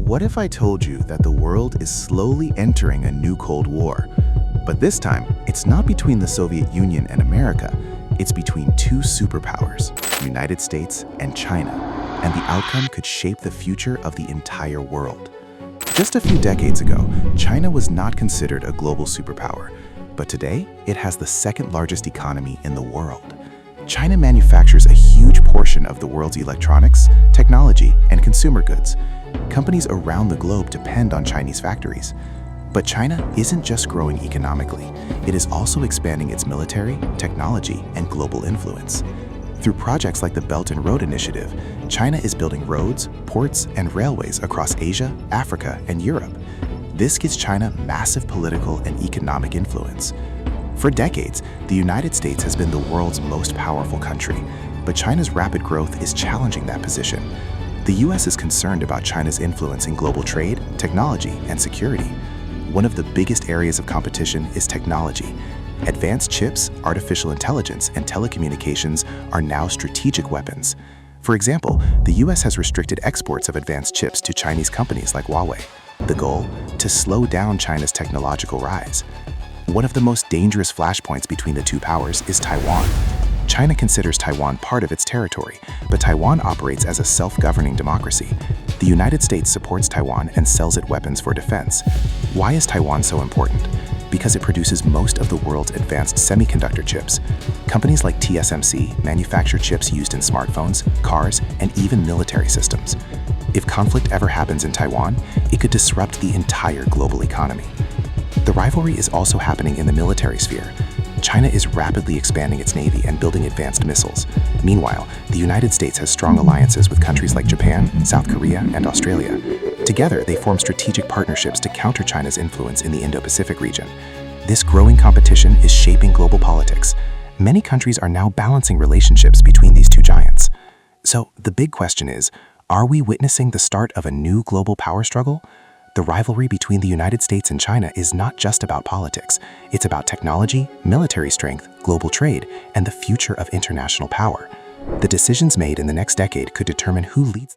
What if I told you that the world is slowly entering a new Cold War? But this time, it's not between the Soviet Union and America, it's between two superpowers, United States and China, and the outcome could shape the future of the entire world. Just a few decades ago, China was not considered a global superpower, but today it has the second largest economy in the world. China manufactures a huge portion of the world's electronics, technology, and consumer goods. Companies around the globe depend on Chinese factories. But China isn't just growing economically, it is also expanding its military, technology, and global influence. Through projects like the Belt and Road Initiative, China is building roads, ports, and railways across Asia, Africa, and Europe. This gives China massive political and economic influence. For decades, the United States has been the world's most powerful country, but China's rapid growth is challenging that position. The US is concerned about China's influence in global trade, technology, and security. One of the biggest areas of competition is technology. Advanced chips, artificial intelligence, and telecommunications are now strategic weapons. For example, the US has restricted exports of advanced chips to Chinese companies like Huawei. The goal? To slow down China's technological rise. One of the most dangerous flashpoints between the two powers is Taiwan. China considers Taiwan part of its territory, but Taiwan operates as a self-governing democracy. The United States supports Taiwan and sells it weapons for defense. Why is Taiwan so important? Because it produces most of the world's advanced semiconductor chips. Companies like TSMC manufacture chips used in smartphones, cars, and even military systems. If conflict ever happens in Taiwan, it could disrupt the entire global economy. The rivalry is also happening in the military sphere. China is rapidly expanding its navy and building advanced missiles. Meanwhile, the United States has strong alliances with countries like Japan, South Korea, and Australia. Together, they form strategic partnerships to counter China's influence in the Indo-Pacific region. This growing competition is shaping global politics. Many countries are now balancing relationships between these two giants. So, the big question is, are we witnessing the start of a new global power struggle? The rivalry between the United States and China is not just about politics. It's about technology, military strength, global trade, and the future of international power. The decisions made in the next decade could determine who leads the